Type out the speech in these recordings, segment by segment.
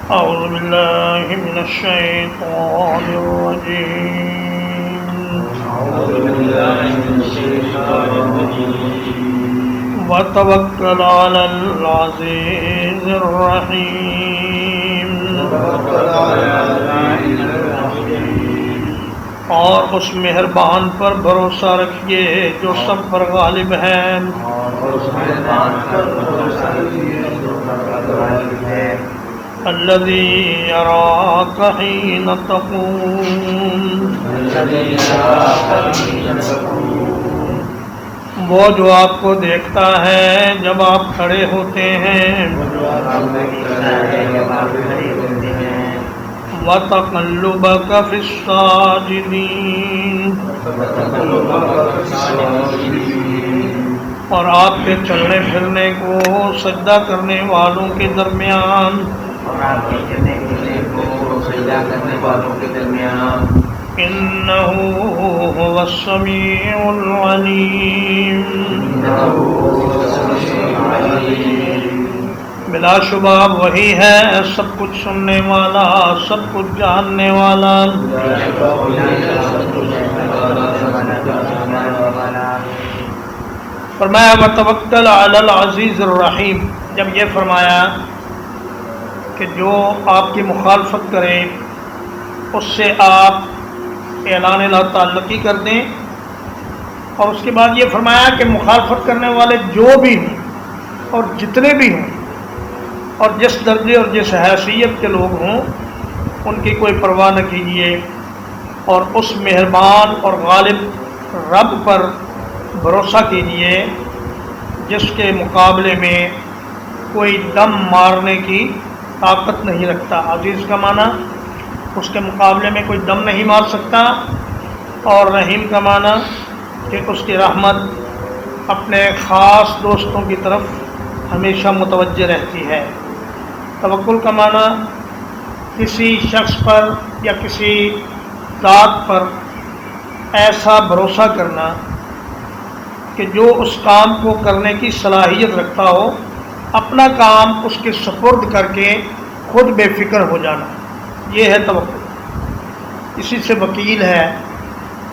أعوذ بالله من الشيطان الرجيم وتوكل على العزيز الرحيم اور اس مہربان پر بھروسہ رکھیے جو سب پر غالب ہے. الذي يراك حين تقوم وہ جو آپ کو دیکھتا ہے جب آپ کھڑے ہوتے ہیں. وَتَقَلُّبَكَ فِي السَّاجِدِينَ اور آپ کے چلنے پھرنے کو سجدہ کرنے والوں کے درمیان. إِنَّهُ هُوَ السَّمِيعُ الْعَلِيمُ بلا شبہ وہی ہے سب کچھ سننے والا سب کچھ جاننے والا. فرمایا وتوکل علی العزیز الرحیم. جب یہ فرمایا کہ جو آپ کی مخالفت کرے اس سے آپ اعلان لا تعلقی کر دیں، اور اس کے بعد یہ فرمایا کہ مخالفت کرنے والے جو بھی ہوں اور جتنے بھی ہوں اور جس درجے اور جس حیثیت کے لوگ ہوں ان کی کوئی پرواہ نہ کیجیے، اور اس مہربان اور غالب رب پر بھروسہ کیجیے جس کے مقابلے میں کوئی دم مارنے کی طاقت نہیں رکھتا. عزیز کا معنی اس کے مقابلے میں کوئی دم نہیں مار سکتا، اور رحیم کا معنی کہ اس کی رحمت اپنے خاص دوستوں کی طرف ہمیشہ متوجہ رہتی ہے. توکل کا معنی کسی شخص پر یا کسی ذات پر ایسا بھروسہ کرنا کہ جو اس کام کو کرنے کی صلاحیت رکھتا ہو، اپنا کام اس کے سپرد کر کے خود بے فکر ہو جانا، یہ ہے توکل. اسی سے وکیل ہے،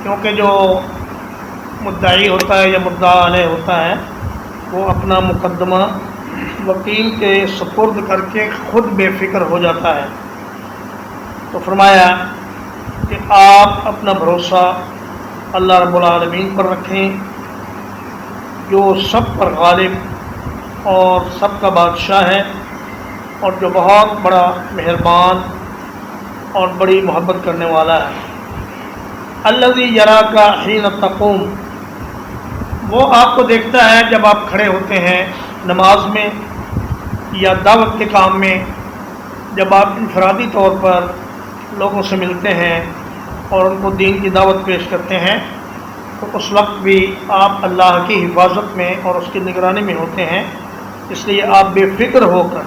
کیونکہ جو مدعی ہوتا ہے یا مدعا علیہ ہوتا ہے وہ اپنا مقدمہ وکیل کے سپرد کر کے خود بے فکر ہو جاتا ہے. تو فرمایا کہ آپ اپنا بھروسہ اللہ رب العالمین پر رکھیں جو سب پر غالب اور سب کا بادشاہ ہے، اور جو بہت بڑا مہربان اور بڑی محبت کرنے والا ہے. الذی یراک حین تقوم وہ آپ کو دیکھتا ہے جب آپ کھڑے ہوتے ہیں نماز میں یا دعوت کے کام میں. جب آپ انفرادی طور پر لوگوں سے ملتے ہیں اور ان کو دین کی دعوت پیش کرتے ہیں تو اس وقت بھی آپ اللہ کی حفاظت میں اور اس کی نگرانی میں ہوتے ہیں. اس لیے آپ بے فکر ہو کر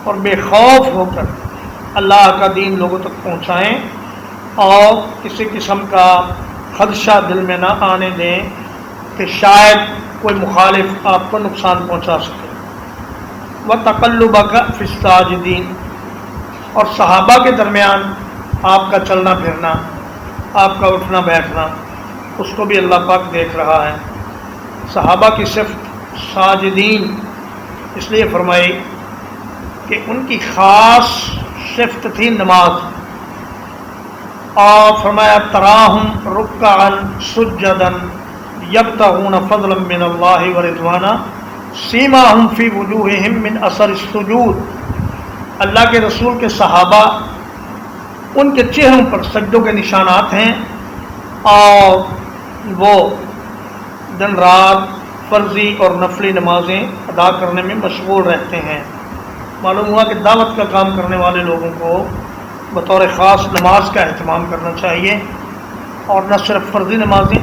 اور بے خوف ہو کر اللہ کا دین لوگوں تک پہنچائیں، اور کسی قسم کا خدشہ دل میں نہ آنے دیں کہ شاید کوئی مخالف آپ کو نقصان پہنچا سکے. وَتَقَلُّبَكَ فِي السَّاجِدِينَ اور صحابہ کے درمیان آپ کا چلنا پھرنا، آپ کا اٹھنا بیٹھنا، اس کو بھی اللہ پاک دیکھ رہا ہے. صحابہ کی صفت ساجدین اس لیے فرمائی کہ ان کی خاص صفت تھی نماز، اور فرمایا تراہم رکعا سجدا یبتغون فضلا من اللہ ورضوانا سیماہم فی وجوہہم من اثر السجود. اللہ کے رسول کے صحابہ ان کے چہروں پر سجدوں کے نشانات ہیں، اور وہ دن رات فرضی اور نفلی نمازیں ادا کرنے میں مشغول رہتے ہیں. معلوم ہوا کہ دعوت کا کام کرنے والے لوگوں کو بطور خاص نماز کا اہتمام کرنا چاہیے، اور نہ صرف فرضی نمازیں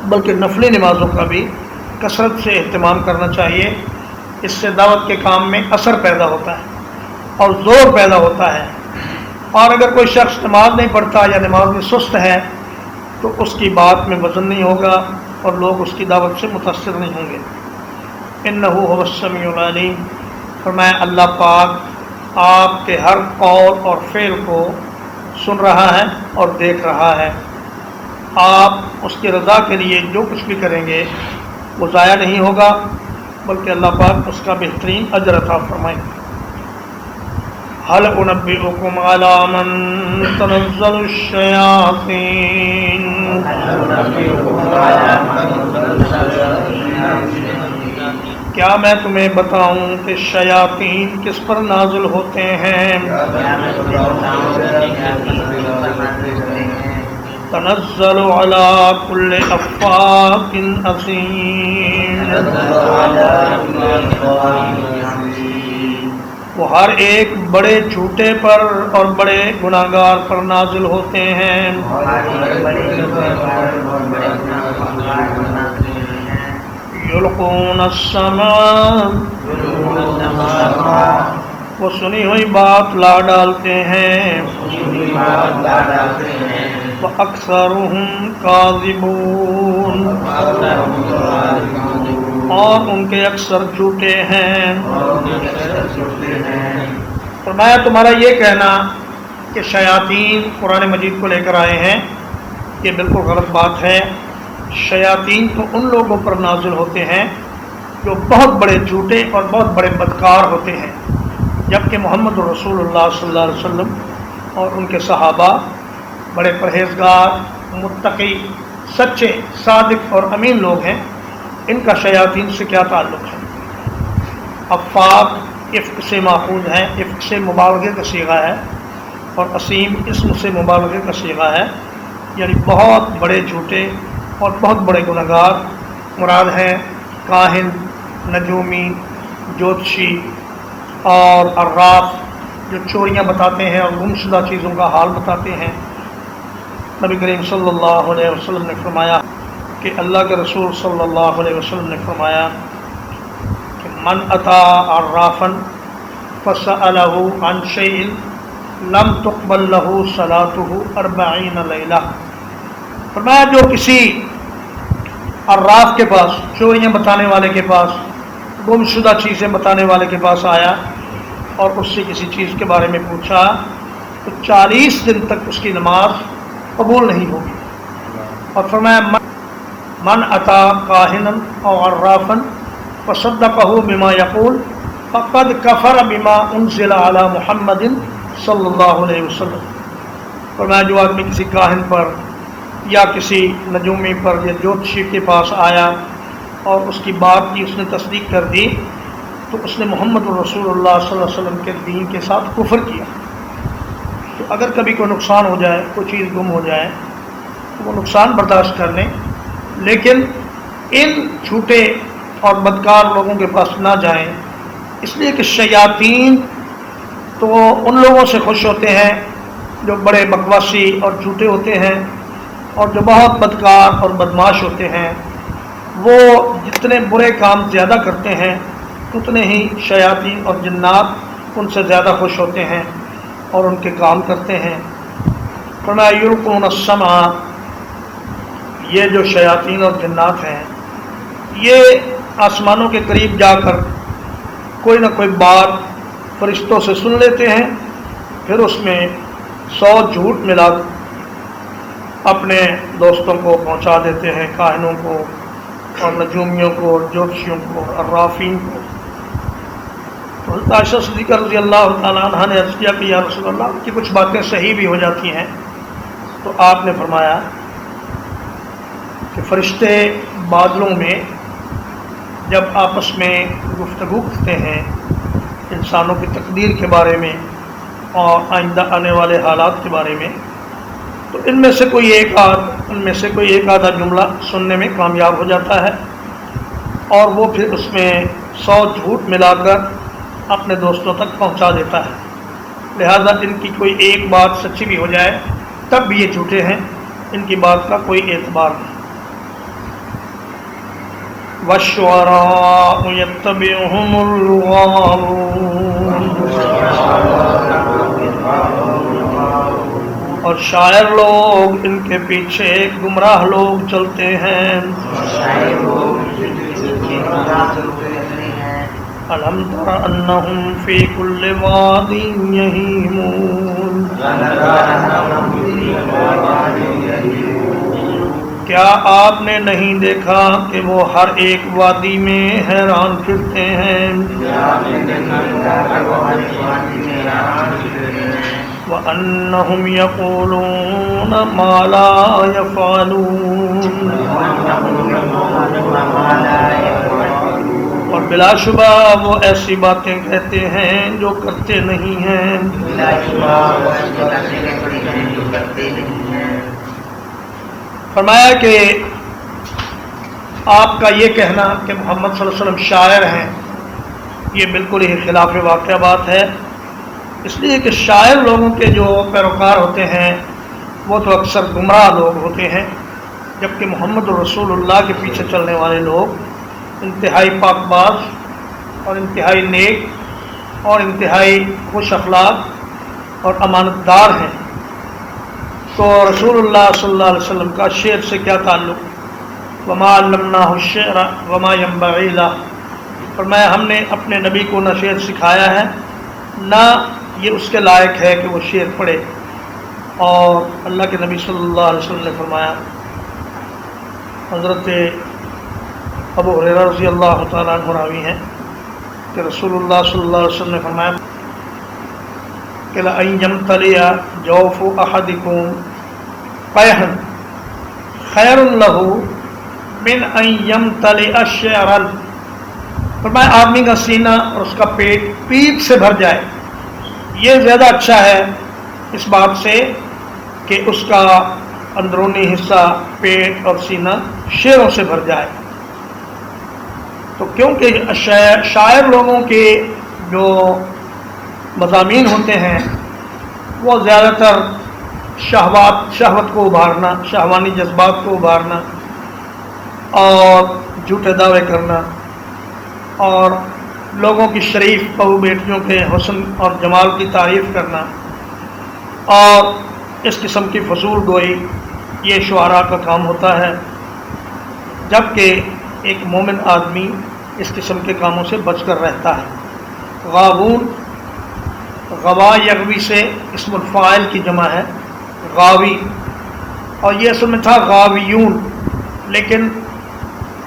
بلکہ نفلی نمازوں کا بھی کثرت سے اہتمام کرنا چاہیے. اس سے دعوت کے کام میں اثر پیدا ہوتا ہے اور زور پیدا ہوتا ہے. اور اگر کوئی شخص نماز نہیں پڑھتا یا نماز میں سست ہے تو اس کی بات میں وزن نہیں ہوگا اور لوگ اس کی دعوت سے متاثر نہیں ہوں گے. انہ هو السمیع العلیم. فرمایا اللہ پاک آپ کے ہر قول اور فعل کو سن رہا ہے اور دیکھ رہا ہے۔ آپ اس کی رضا کے لیے جو کچھ بھی کریں گے وہ ضائع نہیں ہوگا، بلکہ اللہ پاک اس کا بہترین اجر عطا فرمائیں گے۔ هل أنبئكم على من تنزل الشياطين کیا میں تمہیں بتاؤں کہ شیاطین کس پر نازل ہوتے ہیں؟ تنزل على كل أفاك أثيم وہ ہر ایک بڑے جھوٹے پر اور بڑے گناہگار پر نازل ہوتے ہیں۔ یلقون السماء وہ سنی ہوئی بات لا ڈالتے ہیں۔ وَأَكْثَرُهُمْ كَاذِبُونَ اور ان کے اکثر جھوٹے ہیں۔ فرمایا تمہارا یہ کہنا کہ شیاطین قرآن مجید کو لے کر آئے ہیں یہ بالکل غلط بات ہے۔ شیاطین تو ان لوگوں پر نازل ہوتے ہیں جو بہت بڑے جھوٹے اور بہت بڑے بدکار ہوتے ہیں، جبکہ محمد رسول اللہ صلی اللہ علیہ وسلم اور ان کے صحابہ بڑے پرہیزگار، متقی، سچے، صادق اور امین لوگ ہیں۔ ان کا شیاطین سے کیا تعلق ہے؟ افاق افق سے ماخوذ ہے، افق سے مبالغے کا صیغہ ہے، اور اسیم اسم سے مبالغے کا صیغہ ہے، یعنی بہت بڑے جھوٹے اور بہت بڑے گنہگار مراد ہیں کاہن، نجومی، جوتشی اور عراف جو چوریاں بتاتے ہیں اور گمشدہ چیزوں کا حال بتاتے ہیں۔ نبی کریم صلی اللہ علیہ وسلم نے فرمایا کہ اللہ کے رسول صلی اللہ علیہ وسلم نے فرمایا کہ من اتا عرافا فسألہ عن شیء لم تقبل له صلاته 40 لیلہ۔ فرمایا جو کسی عراف کے پاس، چوریاں بتانے والے کے پاس، گمشدہ چیزیں بتانے والے کے پاس آیا اور اس سے کسی چیز کے بارے میں پوچھا تو 40 دن تک اس کی نماز قبول نہیں ہوگی۔ اور فرمایا من اتا کاہنا او عرافا فصدقہ بما یقول فقد کفر بما انزل علی محمد صلی اللہ علیہ وسلم۔ فرمایا جو آدمی کسی کاہن پر یا کسی نجومی پر یا جوتشی کے پاس آیا اور اس کی بات کی اس نے تصدیق کر دی تو اس نے محمد رسول اللہ صلی اللہ علیہ وسلم کے دین کے ساتھ کفر کیا۔ تو اگر کبھی کوئی نقصان ہو جائے، کوئی چیز گم ہو جائے تو وہ نقصان برداشت کر لیں، لیکن ان جھوٹے اور بدکار لوگوں کے پاس نہ جائیں، اس لیے کہ شیاطین تو ان لوگوں سے خوش ہوتے ہیں جو بڑے بکواسی اور جھوٹے ہوتے ہیں، اور جو بہت بدکار اور بدماش ہوتے ہیں وہ جتنے برے کام زیادہ کرتے ہیں اتنے ہی شیاطین اور جنات ان سے زیادہ خوش ہوتے ہیں اور ان کے کام کرتے ہیں۔ فرمایا یلقون السمع، یہ جو شیاطین اور جنات ہیں یہ آسمانوں کے قریب جا کر کوئی نہ کوئی بات فرشتوں سے سن لیتے ہیں، پھر اس میں 100 جھوٹ ملا اپنے دوستوں کو پہنچا دیتے ہیں، کاہنوں کو اور نجومیوں کو اور جوتشیوں کو اور عرافین کو۔ تو حضرت عائشہ صدیقہ رضی اللہ تعالیٰ عنہ نے عرض کیا کہ یا رسول اللہ کی کچھ باتیں صحیح بھی ہو جاتی ہیں، تو آپ نے فرمایا کہ فرشتے بادلوں میں جب آپس میں گفتگو کرتے ہیں انسانوں کی تقدیر کے بارے میں اور آئندہ آنے والے حالات کے بارے میں، تو ان میں سے کوئی ایک آدھا جملہ سننے میں کامیاب ہو جاتا ہے اور وہ پھر اس میں 100 جھوٹ ملا کر اپنے دوستوں تک پہنچا دیتا ہے۔ لہذا ان کی کوئی ایک بات سچی بھی ہو جائے تب بھی یہ جھوٹے ہیں، ان کی بات کا کوئی اعتبار نہیں۔ وَالشُّعَرَاءُ يَتَّبِعُهُمُ الْغَاوُونَ، اور شاعر لوگ ان کے پیچھے گمراہ لوگ چلتے ہیں۔ ألم تر أنهم في كل واد يهيمون کیا آپ نے نہیں دیکھا کہ وہ ہر ایک وادی میں حیران پھرتے ہیں وَأَنَّهُمْ يَقُولُونَ مَا لَا يَفْعَلُونَ اور بلا شبہ وہ ایسی باتیں کہتے ہیں جو کرتے نہیں ہیں فرمایا کہ آپ کا یہ کہنا کہ محمد صلی اللہ علیہ وسلم شاعر ہیں یہ بالکل ہی خلاف واقع بات ہے، اس لیے کہ شاعر لوگوں کے جو پیروکار ہوتے ہیں وہ تو اکثر گمراہ لوگ ہوتے ہیں، جبکہ محمد رسول اللہ کے پیچھے چلنے والے لوگ انتہائی پاک باز اور انتہائی نیک اور انتہائی خوش اخلاق اور امانت دار ہیں۔ تو رسول اللہ صلی اللہ علیہ وسلم کا شعر سے کیا تعلق؟ وما علمناہ الشعر وما ينبغی لہ، فرمایا ہم نے اپنے نبی کو نہ شعر سکھایا ہے نہ یہ اس کے لائق ہے کہ وہ شعر پڑھے۔ اور اللہ کے نبی صلی اللہ علیہ وسلم نے فرمایا، حضرت ابو ہریرہ رضی اللہ تعالیٰ عنہ راوی ہیں کہ رسول اللہ صلی اللہ علیہ وسلم نے فرمایا کہ لَأَن يَمْتَلِيَ جَوْفُ أَحَدِكُمْ قَيْحًا خَيْرٌ لَهُ مِنْ أَن يَمْتَلِئَ شِعْرًا، فرمایا آدمی کا سینہ اور اس کا پیٹ پیپ سے بھر جائے یہ زیادہ اچھا ہے اس بات سے کہ اس کا اندرونی حصہ پیٹ اور سینہ شعروں سے بھر جائے۔ تو کیونکہ شاعر لوگوں کے جو مضامین ہوتے ہیں وہ زیادہ تر شہوت کو ابھارنا، شہوانی جذبات کو ابھارنا اور جھوٹے دعوے کرنا اور لوگوں کی شریف بہو بیٹیوں کے حسن اور جمال کی تعریف کرنا اور اس قسم کی فضول گوئی، یہ شعراء کا کام ہوتا ہے، جبکہ ایک مومن آدمی اس قسم کے کاموں سے بچ کر رہتا ہے۔ غاوون، غوا یغوی سے اسم الفاعل کی جمع ہے غاوی، اور یہ اصل میں تھا غاویون، لیکن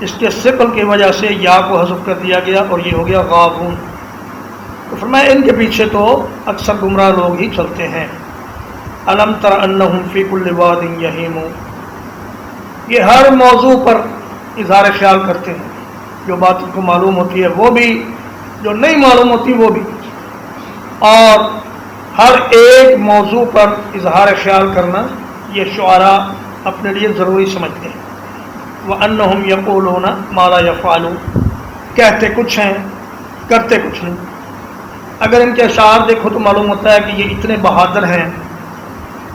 اس کے ثقل کی وجہ سے یا کو حذف کر دیا گیا اور یہ ہو گیا غاوون۔ تو فرمایا ان کے پیچھے تو اکثر گمراہ لوگ ہی چلتے ہیں۔ الم تر انہم فی کل واد یہیمون، یہ ہر موضوع پر اظہار خیال کرتے ہیں، جو بات ان کو معلوم ہوتی ہے وہ بھی، جو نہیں معلوم ہوتی وہ بھی، اور ہر ایک موضوع پر اظہار خیال کرنا یہ شعراء اپنے لیے ضروری سمجھتے ہیں۔ وَأَنَّهُمْ يَقُولُونَ مَا لَا يَفْعَلُونَ، کہتے کچھ ہیں کرتے کچھ نہیں۔ اگر ان کے اشعار دیکھو تو معلوم ہوتا ہے کہ یہ اتنے بہادر ہیں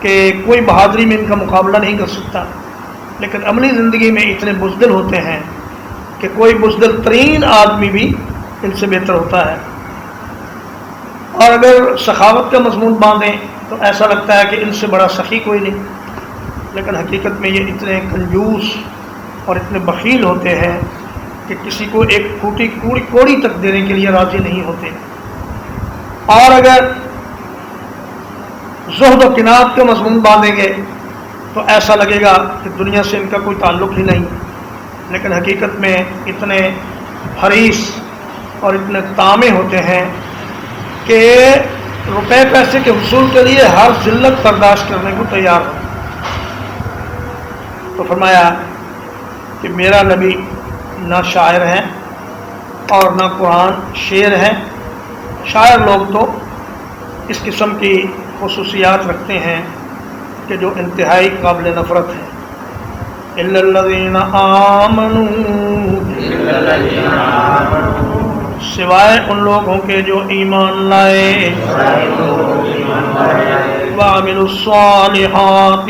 کہ کوئی بہادری میں ان کا مقابلہ نہیں کر سکتا، لیکن عملی زندگی میں اتنے بزدل ہوتے ہیں کہ کوئی بزدل ترین آدمی بھی ان سے بہتر ہوتا ہے۔ اور اگر سخاوت کا مضمون باندھیں تو ایسا لگتا ہے کہ ان سے بڑا سخی کوئی نہیں، لیکن حقیقت میں یہ اتنے کنجوس اور اتنے بخیل ہوتے ہیں کہ کسی کو ایک پھوٹی کوڑی تک دینے کے لیے راضی نہیں ہوتے۔ اور اگر زہد و قناعت کا مضمون باندھیں گے تو ایسا لگے گا کہ دنیا سے ان کا کوئی تعلق ہی نہیں، لیکن حقیقت میں اتنے حریص اور اتنے تامے ہوتے ہیں کہ روپے پیسے کے حصول کے لیے ہر ذلت برداشت کرنے کو تیار ہو۔ تو فرمایا کہ میرا نبی نہ شاعر ہیں اور نہ قرآن شعر ہے۔ شاعر لوگ تو اس قسم کی خصوصیات رکھتے ہیں کہ جو انتہائی قابل نفرت ہے۔ إِلَّا الَّذِينَ آمَنُوا، سوائے ان لوگوں کے جو ایمان لائے، وعملوا الصالحات،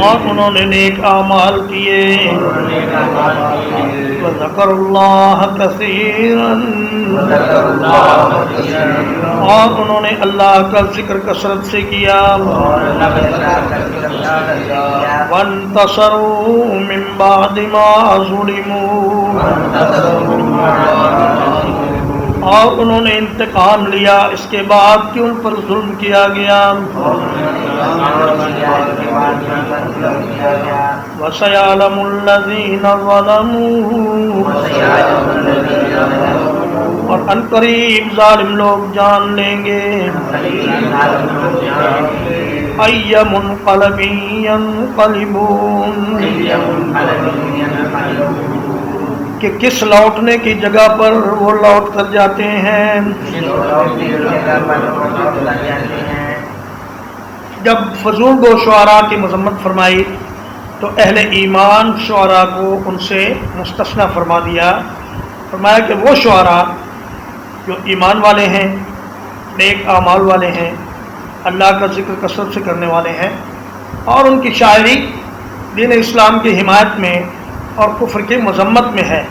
اور انہوں نے نیک اعمال کیے، وذکر اللہ کثیرا، اور انہوں نے اللہ کا ذکر کثرت سے کیا، وانتصروا من بعد ما ظلموا، اور انہوں نے انتقام لیا اس کے بعد کہ ان پر ظلم کیا گیا، وَسَيَعْلَمُ الَّذِينَ ظَلَمُوا، اور ان قریب ظالم لوگ جان لیں گے، أَيَّ مُنْقَلَبٍ يَنْقَلِبُونَ، کہ کس لوٹنے کی جگہ پر وہ لوٹ کر جاتے ہیں۔ جب فضول گو شعراء کی مذمت فرمائی تو اہل ایمان شعراء کو ان سے مستثنی فرما دیا، فرمایا کہ وہ شعراء جو ایمان والے ہیں، نیک اعمال والے ہیں، اللہ کا ذکر کثرت سے کرنے والے ہیں، اور ان کی شاعری دین اسلام کی حمایت میں اور کفر کی مذمت میں ہے۔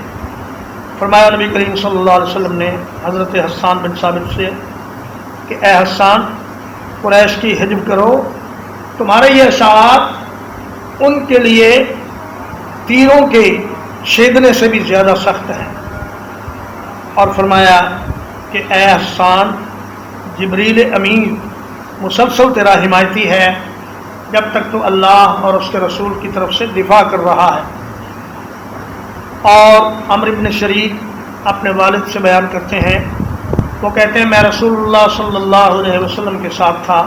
فرمایا نبی کریم صلی اللہ علیہ وسلم نے حضرت حسان بن ثابت سے کہ اے حسان، قریش کی حجب کرو، تمہارے یہ اشعار ان کے لیے تیروں کے چھیدنے سے بھی زیادہ سخت ہیں، اور فرمایا کہ اے حسان، جبریل امین مسلسل تیرا حمایتی ہے جب تک تو اللہ اور اس کے رسول کی طرف سے دفاع کر رہا ہے۔ اور عمرو بن شریک اپنے والد سے بیان کرتے ہیں، وہ کہتے ہیں میں رسول اللہ صلی اللہ علیہ وسلم کے ساتھ تھا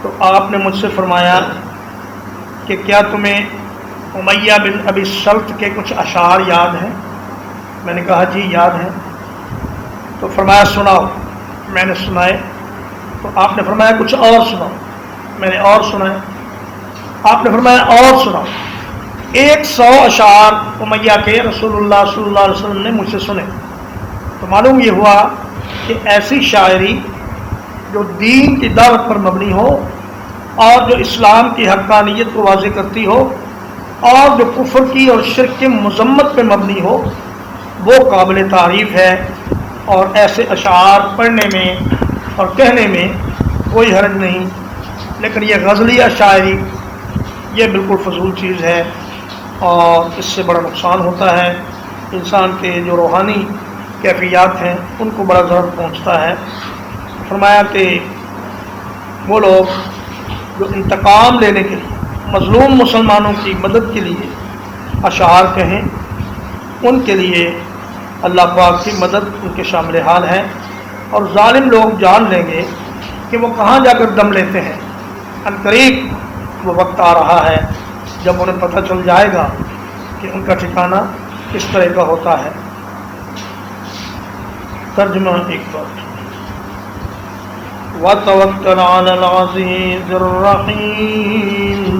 تو آپ نے مجھ سے فرمایا کہ کیا تمہیں امیہ بن ابی سلط کے کچھ اشعار یاد ہیں؟ میں نے کہا جی یاد ہیں۔ تو فرمایا سناؤ، میں نے سنائے، تو آپ نے فرمایا کچھ اور سناؤ، میں نے اور سنائے، آپ نے فرمایا اور سناؤ۔ 100 اشعار امیہ کے رسول اللہ صلی اللہ علیہ وسلم نے مجھ سے سنے۔ تو معلوم یہ ہوا کہ ایسی شاعری جو دین کی دعوت پر مبنی ہو اور جو اسلام کی حقانیت کو واضح کرتی ہو اور جو کفر کی اور شرک کی مذمت پہ مبنی ہو، وہ قابل تعریف ہے، اور ایسے اشعار پڑھنے میں اور کہنے میں کوئی حرج نہیں۔ لیکن یہ غزلیہ شاعری یہ بالکل فضول چیز ہے، اور اس سے بڑا نقصان ہوتا ہے، انسان کے جو روحانی کیفیات ہیں ان کو بڑا ضرر پہنچتا ہے۔ فرمایا کہ وہ لوگ جو انتقام لینے کے لیے مظلوم مسلمانوں کی مدد کے لیے اشعار کہیں، ان کے لیے اللہ پاک کی مدد ان کے شامل حال ہے، اور ظالم لوگ جان لیں گے کہ وہ کہاں جا کر دم لیتے ہیں۔ عنقریب وہ وقت آ رہا ہے جب انہیں پتہ چل جائے گا کہ ان کا ٹھکانہ کس طرح کا ہوتا ہے۔ ترجمہ ایک بار، وَتَوَكَّلْ عَلَى الْعَزِيزِ الرَّحِيمِ،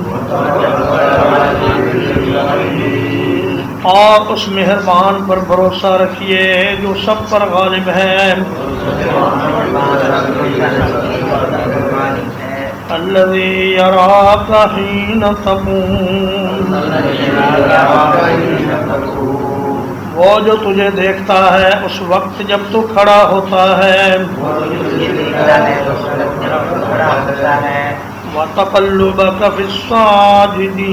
اور اس مہربان پر بھروسہ رکھیے جو سب پر غالب ہے، الذی یراک حین تقوم، وہ جو تجھے دیکھتا ہے اس وقت جب تو کھڑا ہوتا ہے، وَتَقَلُّبَكَ فِي السَّاجِدِينَ،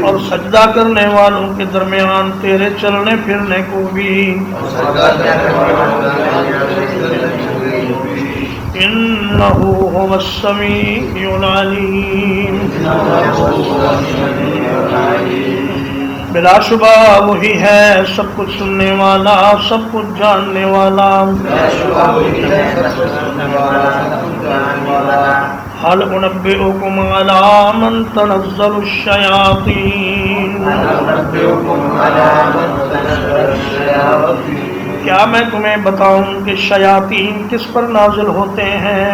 اور سجدہ کرنے والوں کے درمیان تیرے چلنے پھرنے کو بھی، إِنَّهُ هُوَ السَّمِيعُ الْعَلِيمُ، بلا شبہ وہی ہے سب کچھ سننے والا، سب کچھ جاننے والا۔ هل أنبئكم على من تنزل الشياطين، کیا میں تمہیں بتاؤں کہ شیاطین کس پر نازل ہوتے ہیں؟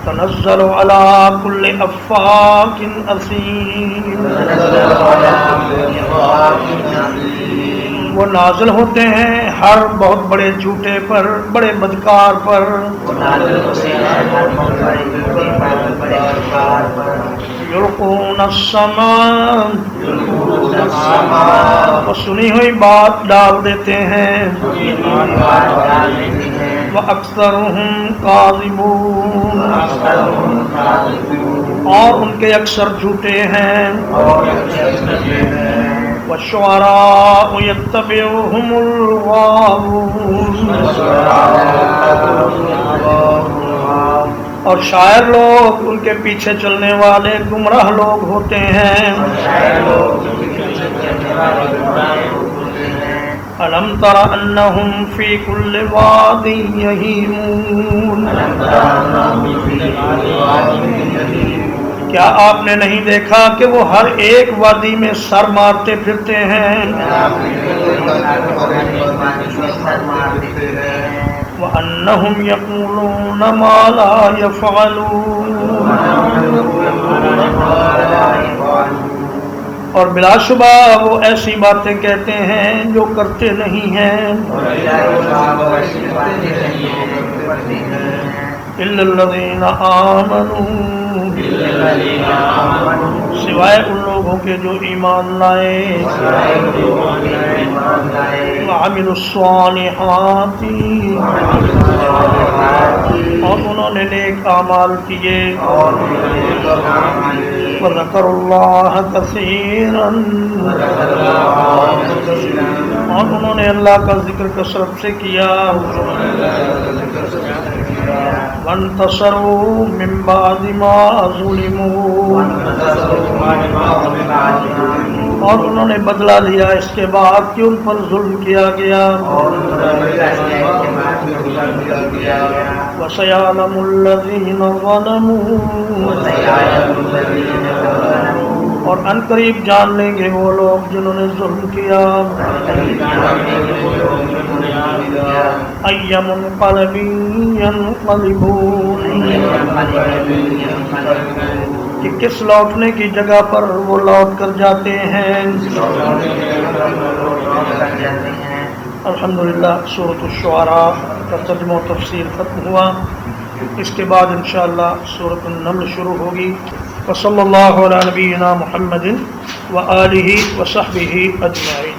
تنزل على كل أفاك أثيم، وہ نازل ہوتے ہیں ہر بہت بڑے جھوٹے پر، بڑے بدکار پر. یلقون السماء، وہ سنی ہوئی بات ڈال دیتے ہیں. وَأَكْثَرُهُمْ كَاذِبُونَ، اور ان کے اکثر جھوٹے ہیں. وَالشُّعَرَاءُ يَتَّبِعُهُمُ الْغَاوُونَ، اور شاعر لوگ ان کے پیچھے چلنے والے گمراہ لوگ ہوتے ہیں. أَلَمْ تَرَ أَنَّهُمْ فِي كُلِّ وَادٍ يَهِيمُونَ، کیا آپ نے نہیں دیکھا کہ وہ ہر ایک وادی میں سر مارتے پھرتے ہیں. وَأَنَّهُمْ يَقُولُونَ مَا لَا يَفْعَلُونَ، اور بلا شبہ وہ ایسی باتیں کہتے ہیں جو کرتے نہیں ہیں. إِلَّا الَّذِينَ آمَنُوا، سوائے ان لوگوں کے جو ایمان لائے. وَعَمِلُوا الصَّالِحَاتِ، اور انہوں نے نیک اعمال کیے. وَذَكَرُوا اللَّهَ كَثِيرًا، اور انہوں نے اللہ کا ذکر کثرت سے کیا. وَانتَصَرُوا مِن بَعْدِ مَا ظُلِمُوا، اور انہوں نے بدلہ لیا اس کے بعد کہ ان پر ظلم کیا گیا. وَسَيَعْلَمُ الَّذِينَ ظَلَمُوا، اور ان قریب جان لیں گے وہ لوگ جنہوں نے ظلم کیا. أَيَّ مُنقَلَبٍ يَنقَلِبُونَ، کہ کس لوٹنے کی جگہ پر وہ لوٹ کر جاتے ہیں. الحمدللہ سورۃ الشعراء کا ترجمہ و تفسیر ختم ہوا. اس کے بعد انشاءاللہ سورۃ النمل شروع ہوگی. وصلی اللہ علی نبینا محمد وآلہ وصحبہ اجمعین.